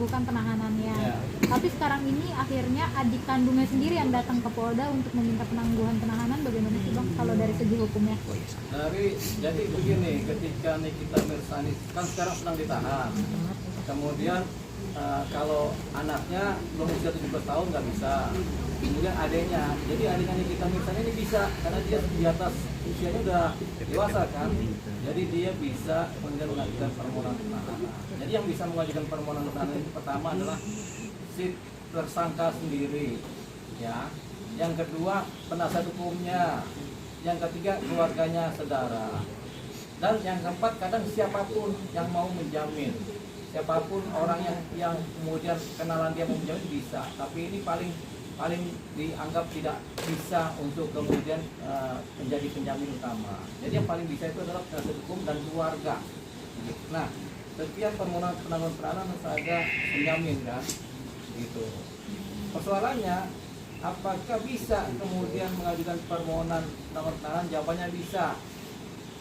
menangguhkan penahanannya. Ya. Tapi sekarang ini akhirnya adik kandungnya sendiri yang datang ke Polda untuk meminta penangguhan penahanan. Bagaimana sih Bang kalau dari segi hukumnya? Jadi begini, ketika Nikita Mirzani kan sekarang sedang ditahan, kemudian kalau anaknya belum usia 17 tahun nggak bisa, kemudian adiknya, jadi adiknya Nikita Mirzani ini bisa karena dia di atas usianya udah dewasa kan, jadi dia bisa kemudian mengajukan permohonan penahanan. Jadi yang bisa mengajukan permohonan penahanan itu pertama adalah si tersangka sendiri, ya. Yang kedua penasihat hukumnya, yang ketiga keluarganya, saudara, dan yang keempat kadang siapapun yang mau menjamin, siapapun orang yang kemudian kenalan dia mau menjamin bisa, tapi ini paling dianggap tidak bisa untuk kemudian menjadi penjamin utama. Jadi yang paling bisa itu adalah penasihat hukum dan keluarga. Nah, setiap permohonan penangguhan penahanan harus ada penjamin kan, gitu. Persoalannya, apakah bisa kemudian mengajukan permohonan penangguhan penahanan? Jawabannya bisa.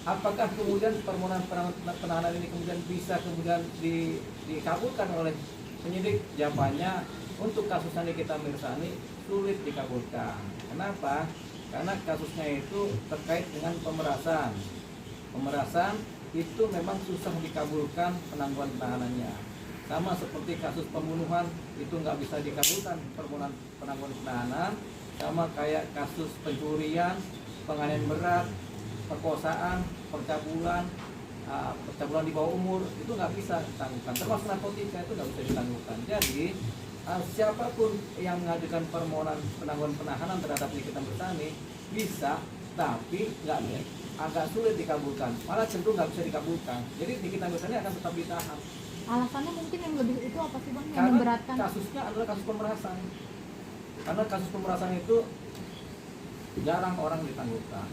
Apakah kemudian permohonan penahanan ini kemudian bisa kemudian dikabulkan oleh penyidik? Jawabannya, untuk kasus Nikita Mirzani sulit dikabulkan. Kenapa? Karena kasusnya itu terkait dengan pemerasan. Pemerasan itu memang susah dikabulkan penangguhan penahanannya. Sama seperti kasus pembunuhan itu nggak bisa dikabulkan permohonan penangguhan penahanan. Sama kayak kasus pencurian, penganiayaan berat, perkosaan, percabulan di bawah umur itu nggak bisa ditangguhkan. Termasuk narkotika itu nggak bisa ditangguhkan. Jadi siapapun yang mengajukan permohonan penangguhan penahanan terhadap Nikita Mirzani bisa, tapi agak sulit dikabulkan, malah cenderung nggak bisa dikabulkan. Jadi Nikita Mirzani akan tetap ditahan. Alasannya mungkin yang lebih itu apa sih Bang? Yang Karena memberatkan? kasusnya adalah kasus pemerasan. Karena kasus pemerasan itu jarang orang ditangguhkan.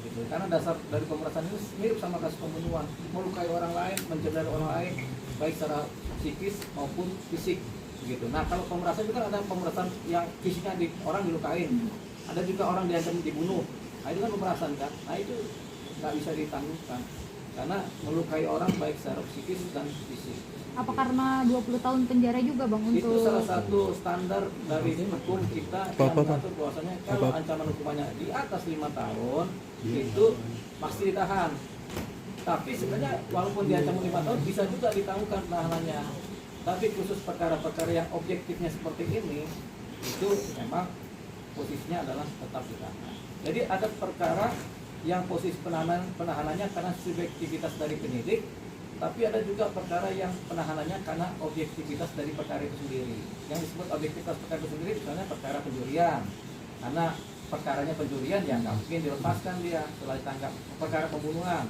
Gitu. Karena dasar dari pemerasan itu mirip sama kasus pembunuhan, melukai orang lain, mencederai orang lain, baik secara psikis maupun fisik. Gitu. Nah, kalau pemerasan itu kan ada pemerasan yang fisiknya orang dilukain, ada juga orang diancam dibunuh. Nah, itu kan pemerasan kan. Nah, itu nggak bisa ditangguhkan karena melukai orang baik secara psikis dan fisik. Apa karena 20 tahun penjara juga Bang untuk? Itu salah satu standar dari hukum kita yang mengatur bahwasanya kalau ancaman hukumannya di atas 5 tahun itu pasti ditahan. Tapi sebenarnya walaupun diancam 5 tahun bisa juga ditangguhkan penahanannya. Tapi khusus perkara-perkara yang objektifnya seperti ini itu memang posisinya adalah tetap ditahan. Jadi ada perkara yang posisi penahanannya karena subjektivitas dari penyidik, tapi ada juga perkara yang penahanannya karena objektivitas dari perkara itu sendiri. Yang disebut objektivitas perkara itu sendiri misalnya perkara pencurian, karena perkaranya pencurian ya nggak mungkin dilepaskan dia setelah ditangkap. Perkara pembunuhan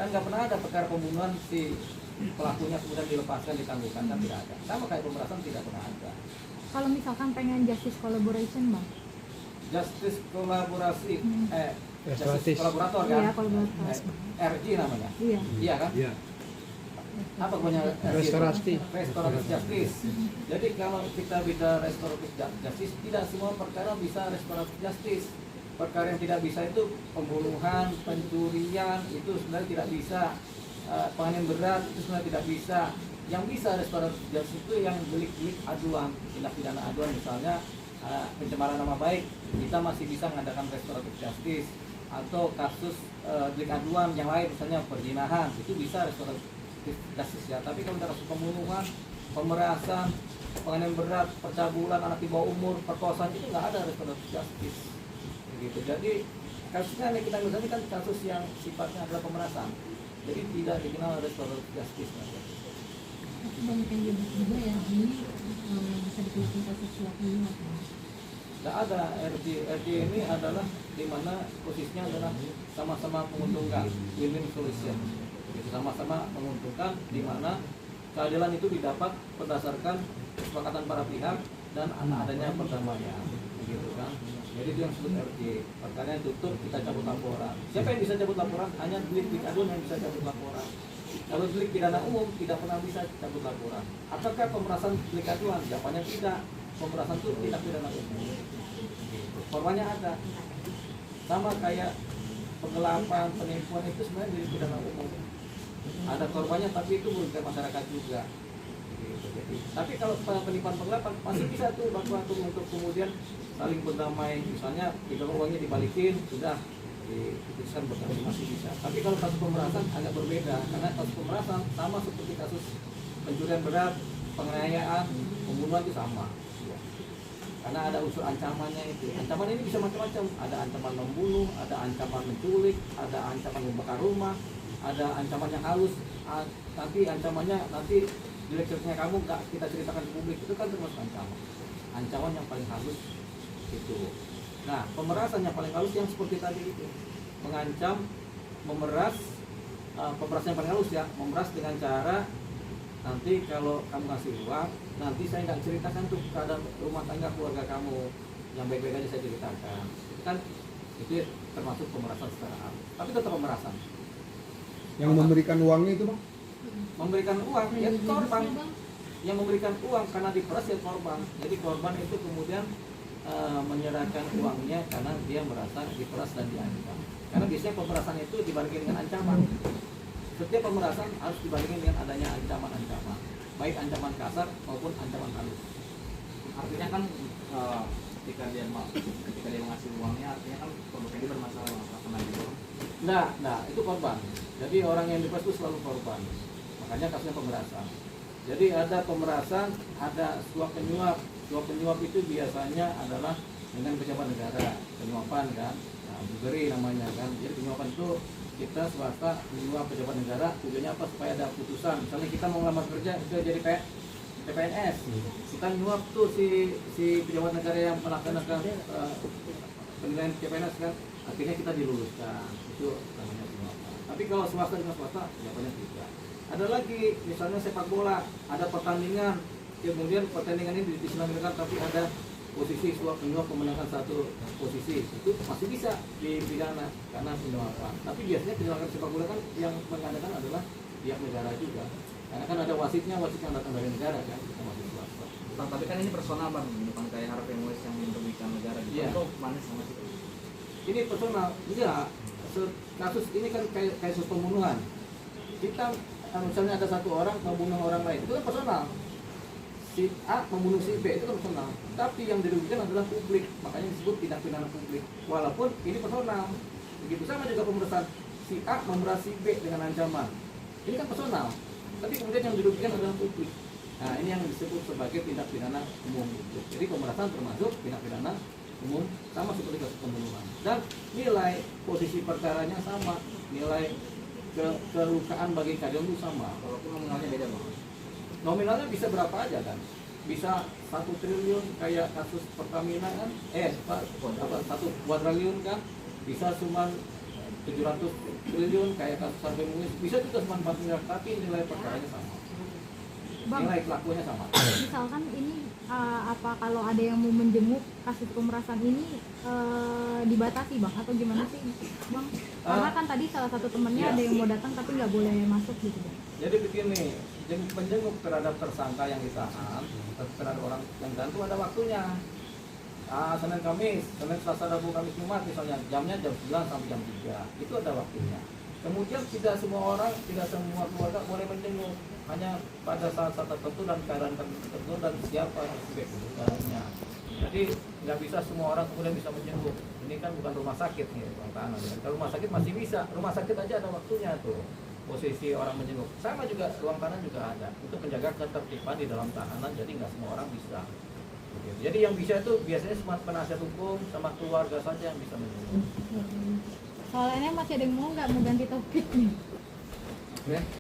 kan nggak pernah ada perkara pembunuhan si pelakunya kemudian dilepaskan, ditangguhkan, kan tidak ada. Sama kayak pemerasan tidak pernah ada. Kalau misalkan pengen justice collaboration Bang? Justice kolaborasi, justice Restoratif. kolaborator kan? Iya, kolaborator. RJ namanya. Iya. Iya kan? Iya. Apa punya Restoratif. restoratif justice. Jadi kalau kita bicara restoratif justice, tidak semua perkara bisa restoratif justice. Perkara yang tidak bisa itu pembunuhan, pencurian itu sebenarnya tidak bisa. Penganiayaan berat itu sebenarnya tidak bisa. Yang bisa restoratif justice itu yang delik-delik aduan, tindak pidana aduan, misalnya pencemaran nama baik, kita masih bisa mengadakan restoratif justice. Atau kasus delik aduan yang lain, misalnya perzinahan, itu bisa restoratif justice ya. Tapi kalau kasus pembunuhan, pemerasan, penganiayaan berat, percabulan anak di bawah umur, perkosaan, itu nggak ada restoratif justice. Begitu. Jadi kasusnya Nikita Mirzani kan kasus yang sifatnya adalah pemerasan, jadi tidak dikenal restoratif justice. Banyak yang juga ya ini bisa dikeluarkan kasus suap ini. Tidak ada RJ ini adalah di mana posisinya adalah sama-sama menguntungkan, win-win solution. Sama-sama menguntungkan, di mana keadilan itu didapat berdasarkan kesepakatan para pihak dan adanya perdamaian, gitu kan. Jadi itu yang disebut RJ. Perkara yang tutup, kita cabut laporan. Siapa yang bisa cabut laporan? Hanya delik aduan yang bisa cabut laporan. Kalau delik pidana umum tidak pernah bisa cabut laporan. Apakah pemerasan delik aduan? Jawabannya tidak. Pemerasan itu tidak pidana umum. Korbannya ada. Sama kayak penggelapan, penipuan itu sebenarnya delik pidana umum. Ada korbannya tapi itu merugikan masyarakat juga. Jadi, tapi kalau penipuan penggelapan masih bisa tuh waktu untuk kemudian saling berdamai, misalnya kalau uangnya dibalikin sudah diputuskan berdamai, masih bisa. Tapi kalau kasus pemerasan agak berbeda, karena kasus pemerasan sama seperti kasus pencurian berat, penganiayaan, pembunuhan itu sama. Karena ada unsur ancamannya itu. Ancaman ini bisa macam-macam. Ada ancaman membunuh, ada ancaman menculik, ada ancaman membakar rumah, ada ancaman yang halus. Nanti ancamannya nanti di lecture-nya kamu nggak kita ceritakan ke publik, itu kan termasuk ancaman. Ancaman yang paling halus itu. Nah, pemerasan yang paling halus yang seperti tadi itu, mengancam, memeras, pemerasan yang paling halus ya, memeras dengan cara nanti kalau kamu ngasih uang, nanti saya nggak ceritakan tuh keadaan rumah tangga keluarga kamu yang baik-baik aja saya ceritakan. Itu kan itu termasuk pemerasan secara halus, tapi tetap pemerasan. Yang memberikan uangnya itu bang? Memberikan uang ya korban, yang memberikan uang karena diperas ya korban. Jadi korban itu kemudian menyerahkan uangnya karena dia merasa diperas dan diancam. Karena biasanya pemerasan itu dibarengi dengan ancaman. Setiap pemerasan harus dibarengi dengan adanya ancaman-ancaman, baik ancaman kasar maupun ancaman halus. Artinya kan ketika dia mengasih uangnya, artinya kan produknya dia bermasalah, kena gitu. Nah, itu korban. Jadi orang yang diperas itu selalu korban. Makanya kasusnya pemerasan. Jadi ada pemerasan, ada suap penyuap. Suap penyuap itu biasanya adalah dengan pejabat negara, penyuapan kan, bribery namanya kan. Jadi penyuapan itu kita swasta menyuap pejabat negara, tujuannya apa? Supaya ada putusan. Misalnya kita mau ngelamar kerja, kita jadi PNS, kita nyuap tuh si pejabat negara yang melaksanakan penilaian PNS kan, akhirnya kita diluluskan. Itu namanya penyuapan. Tapi kalau swasta dengan swasta, jawabannya tidak. Ada lagi, misalnya sepak bola, ada pertandingan, kemudian pertandingan ini diselenggarakan tapi ada posisi suap penyuap memenangkan satu posisi, itu masih bisa dipidana karena penyuapan. Tapi biasanya penyelenggaraan sepak bola kan yang mengadakan adalah pihak negara juga, karena kan ada wasitnya, wasit yang datang dari negara kan, kita masih swasta. Tapi kan ini personal bang, bukan kayak Harvey Weinstein yang merugikan negara gitu. Iya. Itu manis sama sih. Ini personal, enggak. Kasus ini kan kayak kasus pembunuhan. Kita misalnya ada satu orang membunuh orang lain, itu kan personal. Si A membunuh si B, itu kan personal. Tapi yang dirugikan adalah publik, makanya disebut tindak pidana publik. Walaupun ini personal. Begitu sama juga pemerasan. Si A memeras si B dengan ancaman. Ini kan personal. Tapi kemudian yang dirugikan adalah publik. Nah, ini yang disebut sebagai tindak pidana umum. Jadi pemerasan termasuk tindak pidana umum, sama seperti kasus pembunuhan. Dan nilai posisi perkaranya sama, nilai kelukaan bagi keadilan itu sama. Walaupun nominalnya beda bang. Nominalnya bisa berapa aja kan? Bisa 1 triliun kayak kasus Pertamina kan? 1 kuadriliun kan? Bisa cuma 700 triliun kayak kasus Harvey Weinstein. Bisa juga cuma 4 miliar, tapi nilai perkaranya sama. Bang, Nilai pelakunya sama. misalkan ini apa kalau ada yang mau menjenguk kasus pemerasan ini dibatasi bang atau gimana sih bang? Karena kan tadi salah satu temennya Iya. ada yang mau datang tapi nggak boleh masuk gitu bang. Jadi begini, penjenguk terhadap tersangka yang ditahan, terhadap orang yang ditahan itu ada waktunya. Senin Kamis, Senin Selasa Rabu Kamis Jumat misalnya, jamnya jam 9 sampai jam 3, itu ada waktunya. Kemudian tidak semua orang, tidak semua keluarga boleh menjenguk, hanya pada saat-saat tertentu dan keadaan tertentu dan siapa sebenarnya. Jadi nggak bisa semua orang kemudian bisa menjenguk. Ini kan bukan rumah sakit nih, ruang tahanan. Kalau rumah sakit masih bisa, rumah sakit aja ada waktunya tuh. Posisi orang menjenguk, sama juga ruang tahanan juga ada untuk menjaga ketertiban di dalam tahanan. Jadi nggak semua orang bisa. Jadi yang bisa itu biasanya cuma penasihat hukum sama keluarga saja yang bisa menjenguk. Soalnya masih ada yang mau nggak mau ganti topik nih. Oke.